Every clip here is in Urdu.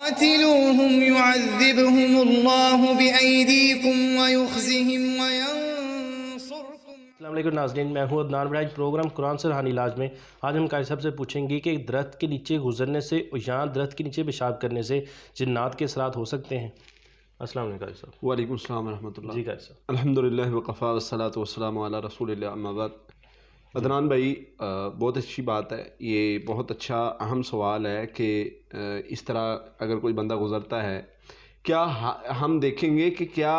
قاتلوهم يعذبهم الله بأيديكم ويخزهم وينصركم. السلام علیکم ناظرین، میں ہوں عدنان براج۔ پروگرام قرآن سے روحانی علاج میں آج ہم قاری صاحب سے پوچھیں گے کہ درخت کے نیچے گزرنے سے یا درخت کے نیچے پیشاب کرنے سے جنات کے اثرات ہو سکتے ہیں؟ السلام علیکم قاری صاحب۔ وعلیکم السلام ورحمۃ اللہ۔ جی قاری صاحب۔ الحمدللہ وقفا والصلاۃ والسلام علی رسول اللہ، اما بعد۔ عدنان بھائی، بہت اچھی بات ہے، یہ بہت اچھا اہم سوال ہے کہ اس طرح اگر کوئی بندہ گزرتا ہے، کیا ہم دیکھیں گے کہ کیا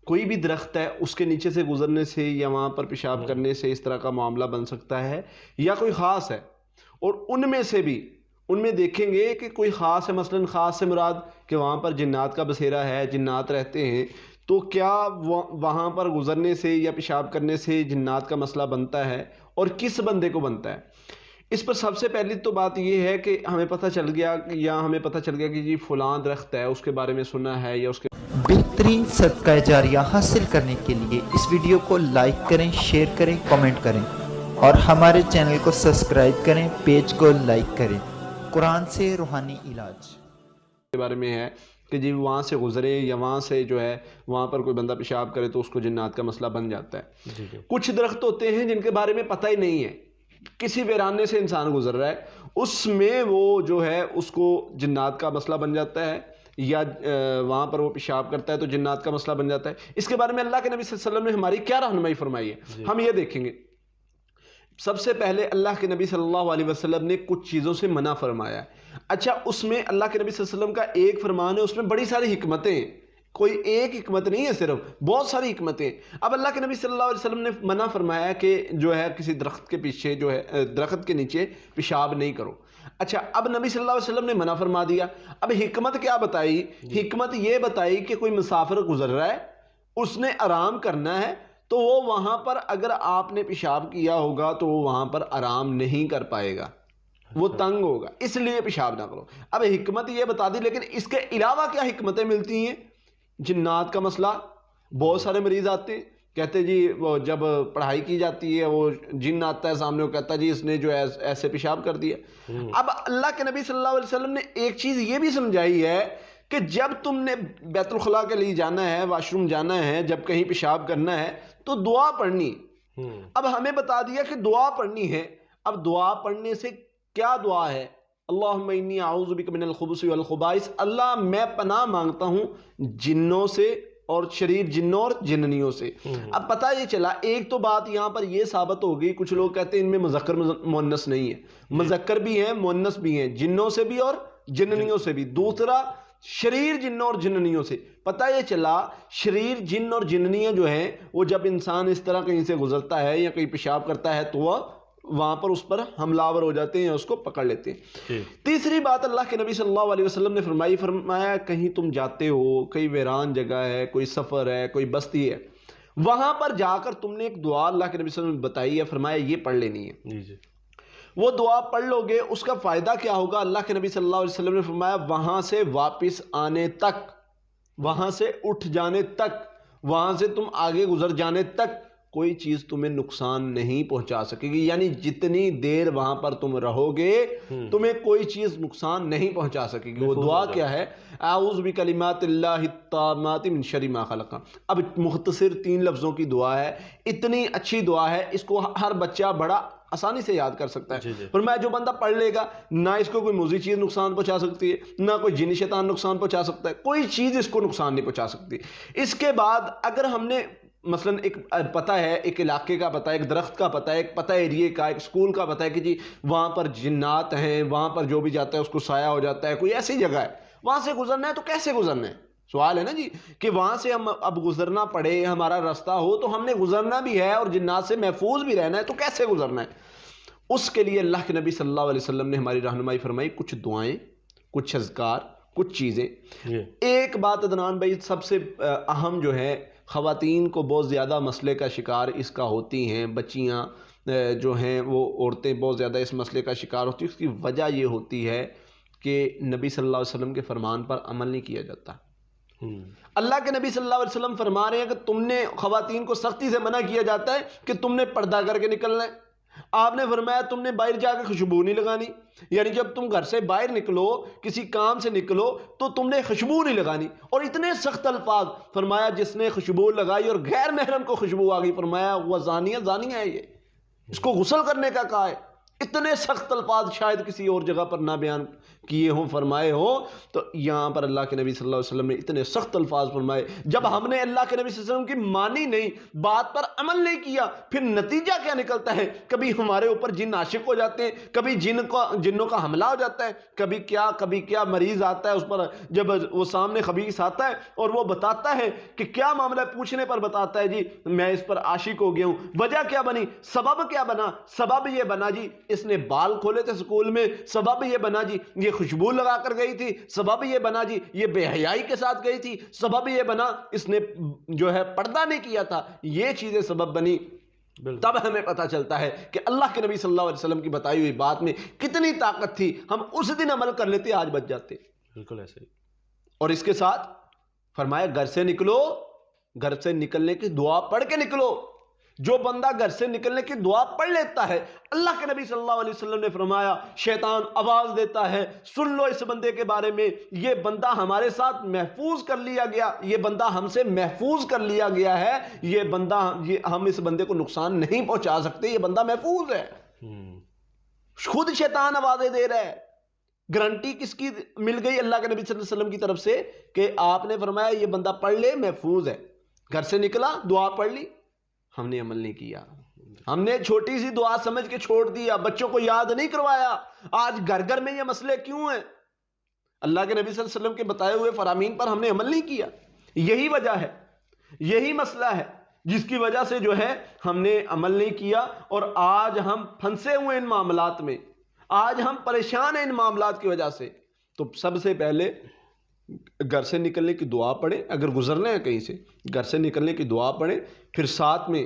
کوئی بھی درخت ہے اس کے نیچے سے گزرنے سے یا وہاں پر پیشاب کرنے سے اس طرح کا معاملہ بن سکتا ہے یا کوئی خاص ہے؟ اور ان میں سے بھی ان میں دیکھیں گے کہ کوئی خاص ہے، مثلا خاص سے مراد کہ وہاں پر جنات کا بسیرا ہے، جنات رہتے ہیں، تو کیا وہاں پر گزرنے سے یا پیشاب کرنے سے جنات کا مسئلہ بنتا ہے اور کس بندے کو بنتا ہے؟ اس پر سب سے پہلی تو بات یہ ہے کہ ہمیں پتہ چل گیا کہ جی فلاں درخت ہے، اس کے بارے میں سنا ہے یا اس کے بہترین صدقہ جاریہ حاصل کرنے کے لیے اس ویڈیو کو لائک کریں، شیئر کریں، کمنٹ کریں اور ہمارے چینل کو سبسکرائب کریں، پیج کو لائک کریں۔ قرآن سے روحانی علاج کے بارے میں ہے کہ جی وہاں سے گزرے یا وہاں سے جو ہے وہاں پر کوئی بندہ پیشاب کرے تو اس کو جنات کا مسئلہ بن جاتا ہے۔ کچھ درخت ہوتے ہیں جن کے بارے میں پتہ ہی نہیں ہے، کسی ویرانے سے انسان گزر رہا ہے، اس میں وہ جو ہے اس کو جنات کا مسئلہ بن جاتا ہے، یا وہاں پر وہ پیشاب کرتا ہے تو جنات کا مسئلہ بن جاتا ہے۔ اس کے بارے میں اللہ کے نبی صلی اللہ علیہ وسلم نے ہماری کیا رہنمائی فرمائی ہے، ہم یہ دیکھیں گے۔ سب سے پہلے اللہ کے نبی صلی اللہ علیہ وسلم نے کچھ چیزوں سے منع فرمایا ہے۔ اچھا، اس میں اللہ کے نبی صلی اللہ علیہ وسلم کا ایک فرمان ہے، اس میں بڑی ساری حکمتیں ہیں، کوئی ایک حکمت نہیں ہے، صرف بہت ساری حکمتیں۔ اب اللہ کے نبی صلی اللہ علیہ وسلم نے منع فرمایا کہ جو ہے کسی درخت کے پیچھے جو ہے درخت کے نیچے پیشاب نہیں کرو۔ اچھا، اب نبی صلی اللہ علیہ وسلم نے منع فرما دیا، اب حکمت کیا بتائی؟ حکمت یہ بتائی کہ کوئی مسافر گزر رہا ہے، اس نے آرام کرنا ہے، تو وہ وہاں پر اگر آپ نے پیشاب کیا ہوگا تو وہ وہاں پر آرام نہیں کر پائے گا، وہ تنگ ہوگا، اس لیے پیشاب نہ کرو۔ اب حکمت یہ بتا دی، لیکن اس کے علاوہ کیا حکمتیں ملتی ہیں؟ جنات کا مسئلہ، بہت سارے مریض آتے ہیں، کہتے جی وہ جب پڑھائی کی جاتی ہے وہ جن آتا ہے سامنے، وہ کہتا ہے جی اس نے جو ہے ایسے پیشاب کر دیا۔ اب اللہ کے نبی صلی اللہ علیہ وسلم نے ایک چیز یہ بھی سمجھائی ہے کہ جب تم نے بیت الخلاء کے لیے جانا ہے، واش روم جانا ہے، جب کہیں پیشاب کرنا ہے تو دعا پڑھنی۔ اب ہمیں بتا دیا کہ دعا پڑھنی ہے۔ اب دعا پڑھنے سے کیا دعا ہے؟ اللہم انی اعوذ بک من الخبث والخبائث، اللہ میں پناہ مانگتا ہوں جنوں سے اور شریر جنوں اور جننیوں سے۔ اب پتہ یہ چلا، ایک تو بات یہاں پر یہ ثابت ہو گئی، کچھ لوگ کہتے ہیں ان میں مذکر مؤنث نہیں ہے، مذکر بھی ہیں مؤنث بھی ہیں، جنوں سے بھی اور جننیوں سے بھی۔ دوسرا، شریر جنوں اور جننیوں سے، پتہ یہ چلا شریر جن اور جننیاں جو ہیں وہ جب انسان اس طرح کہیں سے گزرتا ہے یا کہیں پیشاب کرتا ہے تو وہ وہاں پر اس پر حملہ آور ہو جاتے ہیں، اس کو پکڑ لیتے ہیں۔ تیسری بات اللہ کے نبی صلی اللہ علیہ وسلم نے فرمایا کہیں تم جاتے ہو، کئی ویران جگہ ہے، کوئی سفر ہے، کوئی بستی ہے، وہاں پر جا کر تم نے ایک دعا اللہ کے نبی صلی اللہ علیہ وسلم نے بتائی ہے، فرمایا یہ پڑھ لینی ہے۔ وہ دعا پڑھ لو گے، اس کا فائدہ کیا ہوگا؟ اللہ کے نبی صلی اللہ علیہ وسلم نے فرمایا وہاں سے واپس آنے تک، وہاں سے اٹھ جانے تک، وہاں سے تم آگے گزر جانے تک کوئی چیز تمہیں نقصان نہیں پہنچا سکے گی، یعنی جتنی دیر وہاں پر تم رہو گے تمہیں کوئی چیز نقصان نہیں پہنچا سکے گی۔ وہ دعا کیا ہے؟ اعوذ بکلمات اللہ التامات من شر ما خلق۔ اب مختصر 3 لفظوں کی دعا ہے، اتنی اچھی دعا ہے، اس کو ہر بچہ بڑا آسانی سے یاد کر سکتا ہے۔ فرمایا جو بندہ پڑھ لے گا، نہ اس کو کوئی موذی چیز نقصان پہنچا سکتی ہے، نہ کوئی جنی شیطان نقصان پہنچا سکتا ہے، کوئی چیز اس کو نقصان نہیں پہنچا سکتی۔ اس کے بعد اگر ہم نے مثلا ایک پتہ ہے، ایک علاقے کا پتہ ہے، ایک درخت کا پتہ ہے، ایک پتہ ایریے کا، ایک اسکول کا پتہ ہے کہ جی وہاں پر جنات ہیں، وہاں پر جو بھی جاتا ہے اس کو سایہ ہو جاتا ہے، کوئی ایسی جگہ ہے، وہاں سے گزرنا ہے تو کیسے گزرنا ہے؟ سوال ہے نا جی، کہ وہاں سے ہم اب گزرنا پڑے، ہمارا راستہ ہو تو ہم نے گزرنا بھی ہے اور جنات سے محفوظ بھی رہنا ہے، تو کیسے گزرنا ہے؟ اس کے لیے اللہ کے نبی صلی اللہ علیہ وسلم نے ہماری رہنمائی فرمائی، کچھ دعائیں، کچھ اذکار، کچھ چیزیں۔ ایک بات عدنان بھائی سب سے اہم جو ہے، خواتین کو بہت زیادہ مسئلے کا شکار اس کا ہوتی ہیں، بچیاں جو ہیں وہ عورتیں بہت زیادہ اس مسئلے کا شکار ہوتی ہیں۔ اس کی وجہ یہ ہوتی ہے کہ نبی صلی اللہ علیہ وسلم کے فرمان پر عمل نہیں کیا جاتا۔ اللہ کے نبی صلی اللہ علیہ وسلم فرما رہے ہیں کہ تم نے خواتین کو سختی سے منع کیا جاتا ہے کہ تم نے پردہ کر کے نکلنا ہے، آپ نے فرمایا تم نے باہر جا کے خوشبو نہیں لگانی، یعنی جب تم گھر سے باہر نکلو، کسی کام سے نکلو تو تم نے خوشبو نہیں لگانی. اور اتنے سخت الفاظ فرمایا جس نے خوشبو لگائی اور غیر محرم کو خوشبو آ گئی فرمایا وہ زانیہ ہے، یہ اس کو غسل کرنے کا کہا ہے. اتنے سخت الفاظ شاید کسی اور جگہ پر نہ بیان کیے ہوں، فرمائے ہوں. تو یہاں پر اللہ کے نبی صلی اللہ علیہ وسلم نے اتنے سخت الفاظ فرمائے. جب ہم نے اللہ کے نبی صلی اللہ علیہ وسلم کی مانی نہیں، بات پر عمل نہیں کیا، پھر نتیجہ کیا نکلتا ہے؟ کبھی ہمارے اوپر جن عاشق ہو جاتے ہیں، کبھی جنوں کا حملہ ہو جاتا ہے، کبھی کیا مریض آتا ہے، اس پر جب وہ سامنے خبیث آتا ہے اور وہ بتاتا ہے کہ کیا معاملہ ہے، پوچھنے پر بتاتا ہے جی میں اس پر عاشق ہو گیا ہوں. وجہ کیا بنی؟ سبب کیا بنا؟ سبب یہ بنا جی اس نے بال کھولے تھے سکول میں، سبب یہ بنا جی یہ خوشبو لگا کر گئی تھی، سبب یہ بنا جی یہ بے حیائی کے ساتھ گئی تھی، سبب یہ بنا اس نے جو ہے پردہ نہیں کیا تھا. یہ چیزیں سبب بنی. تب ہمیں پتہ چلتا ہے کہ اللہ کے نبی صلی اللہ علیہ وسلم کی بتائی ہوئی بات میں کتنی طاقت تھی. ہم اس دن عمل کر لیتے، آج بچ جاتے. بالکل ایسے ہی. اور اس کے ساتھ فرمایا گھر سے نکلو، گھر سے نکلنے کی دعا پڑھ کے نکلو. جو بندہ گھر سے نکلنے کی دعا پڑھ لیتا ہے، اللہ کے نبی صلی اللہ علیہ وسلم نے فرمایا شیطان آواز دیتا ہے سن لو اس بندے کے بارے میں، یہ بندہ ہمارے ساتھ محفوظ کر لیا گیا، یہ بندہ ہم سے محفوظ کر لیا گیا ہے، یہ بندہ ہم اس بندے کو نقصان نہیں پہنچا سکتے، یہ بندہ محفوظ ہے. خود شیطان آوازیں دے رہا ہے. گارنٹی کس کی مل گئی؟ اللہ کے نبی صلی اللہ علیہ وسلم کی طرف سے کہ آپ نے فرمایا یہ بندہ پڑھ لے محفوظ ہے. گھر سے نکلا دعا پڑھ لی، ہم نے عمل نہیں کیا، ہم نے چھوٹی سی دعا سمجھ کے چھوڑ دیا، بچوں کو یاد نہیں کروایا. آج گھر گھر میں یہ مسئلے کیوں ہیں؟ اللہ کے نبی صلی اللہ علیہ وسلم کے بتائے ہوئے فرامین پر ہم نے عمل نہیں کیا. یہی وجہ ہے، یہی مسئلہ ہے جس کی وجہ سے جو ہے ہم نے عمل نہیں کیا اور آج ہم پھنسے ہوئے ان معاملات میں، آج ہم پریشان ہیں ان معاملات کی وجہ سے. تو سب سے پہلے گھر سے نکلنے کی دعا پڑھیں، اگر گزرنا ہے کہیں سے گھر سے نکلنے کی دعا پڑھیں، پھر ساتھ میں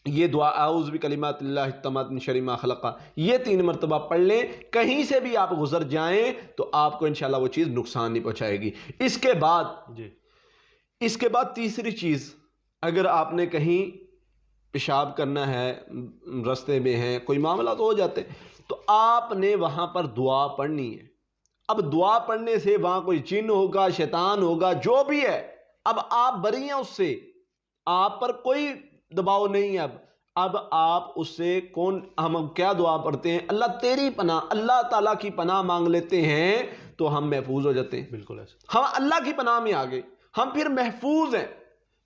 یہ دعا اعوذ بکلمات اللہ التامات من شر ما خلق یہ 3 مرتبہ پڑھ لیں. کہیں سے بھی آپ گزر جائیں تو آپ کو انشاءاللہ وہ چیز نقصان نہیں پہنچائے گی. اس کے بعد تیسری چیز، اگر آپ نے کہیں پیشاب کرنا ہے، رستے میں ہیں، کوئی معاملہ تو ہو جاتے، تو آپ نے وہاں پر دعا پڑھنی ہے. اب دعا پڑھنے سے وہاں کوئی جن ہوگا، شیطان ہوگا، جو بھی ہے، اب آپ بری ہیں اس سے، آپ پر کوئی دباؤ نہیں ہے. اب آپ اس سے ہم کیا دعا پڑھتے ہیں؟ اللہ تیری پناہ، اللہ تعالیٰ کی پناہ مانگ لیتے ہیں تو ہم محفوظ ہو جاتے ہیں. بالکل ایسے ہم اللہ کی پناہ میں آگے، ہم پھر محفوظ ہیں.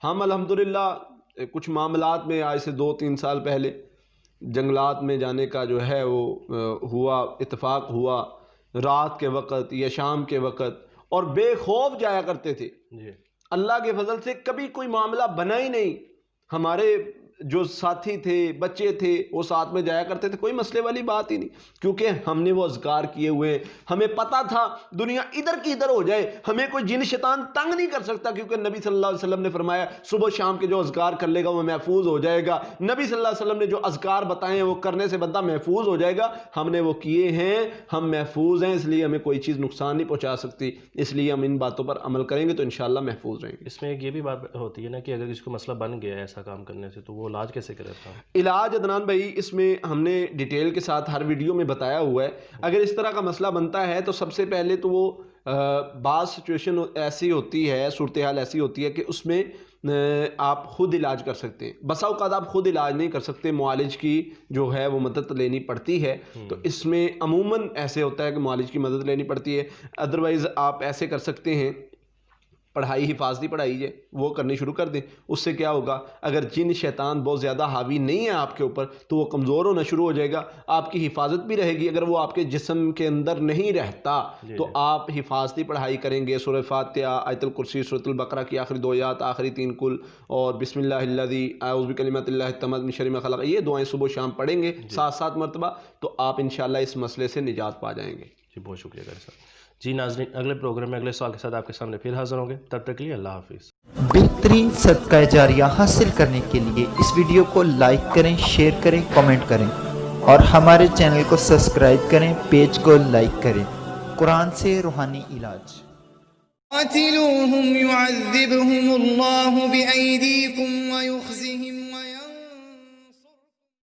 ہم الحمدللہ کچھ معاملات میں آج سے 2-3 سال پہلے جنگلات میں جانے کا جو ہے وہ ہوا، اتفاق ہوا، رات کے وقت یا شام کے وقت، اور بے خوف جایا کرتے تھے. اللہ کے فضل سے کبھی کوئی معاملہ بنا ہی نہیں. ہمارے جو ساتھی تھے، بچے تھے، وہ ساتھ میں جایا کرتے تھے، کوئی مسئلے والی بات ہی نہیں، کیونکہ ہم نے وہ اذکار کیے ہوئے. ہمیں پتہ تھا دنیا ادھر کی ادھر ہو جائے ہمیں کوئی جن شیطان تنگ نہیں کر سکتا، کیونکہ نبی صلی اللہ علیہ وسلم نے فرمایا صبح شام کے جو اذکار کر لے گا وہ محفوظ ہو جائے گا. نبی صلی اللہ علیہ وسلم نے جو اذکار بتائے ہیں وہ کرنے سے بندہ محفوظ ہو جائے گا. ہم نے وہ کیے ہیں، ہم محفوظ ہیں، اس لیے ہمیں کوئی چیز نقصان نہیں پہنچا سکتی. اس لیے ہم ان باتوں پر عمل کریں گے تو انشاءاللہ محفوظ رہیں گے. اس میں ایک یہ بھی بات ہوتی ہے نا کہ اگر کسی کو مسئلہ بن گیا ہے ایسا کام کرنے سے تو وہ علاج کیسے کرے؟ علاج عدنان بھائی اس میں ہم نے ڈیٹیل کے ساتھ ہر ویڈیو میں بتایا ہوا ہے. اگر اس طرح کا مسئلہ بنتا ہے تو سب سے پہلے تو وہ بعض سچویشن ایسی ہوتی ہے، صورتحال ایسی ہوتی ہے کہ اس میں آپ خود علاج کر سکتے ہیں. بسا اوقات آپ خود علاج نہیں کر سکتے، معالج کی جو ہے وہ مدد لینی پڑتی ہے. تو اس میں عموماً ایسے ہوتا ہے کہ معالج کی مدد لینی پڑتی ہے. ادروائز آپ ایسے کر سکتے ہیں، پڑھائی حفاظتی پڑھائی ہے وہ کرنی شروع کر دیں. اس سے کیا ہوگا، اگر جن شیطان بہت زیادہ حاوی نہیں ہے آپ کے اوپر تو وہ کمزور ہونا شروع ہو جائے گا. آپ کی حفاظت بھی رہے گی. اگر وہ آپ کے جسم کے اندر نہیں رہتا تو آپ حفاظتی پڑھائی کریں گے. سورہ فاتحہ، آیت الکرسی، سورۃ البقرہ کی آخری 2 آیات، آخری 3 کل، اور بسم اللہ الذی اعوذ بکلمات اللہ التامات من شر ما خلق، یہ دعائیں صبح شام پڑھیں گے 7 مرتبہ تو آپ انشاءاللہ اس مسئلے سے نجات پا جائیں گے. جی بہت شکریہ قاری صاحب. جی ناظرین، اگلے پروگرام میں اگلے سوال کے ساتھ آپ کے سامنے پھر حاضر ہوں گے. تب تک کے لیے اللہ حافظ. بہترین صدقہ جاریہ حاصل کرنے کے لیے اس ویڈیو کو لائک کریں، شیئر کریں، کمنٹ کریں اور ہمارے چینل کو سبسکرائب کریں، پیج کو لائک کریں. قرآن سے روحانی علاج. قاتلوهم يعذبهم الله بأيديكم ويخزهم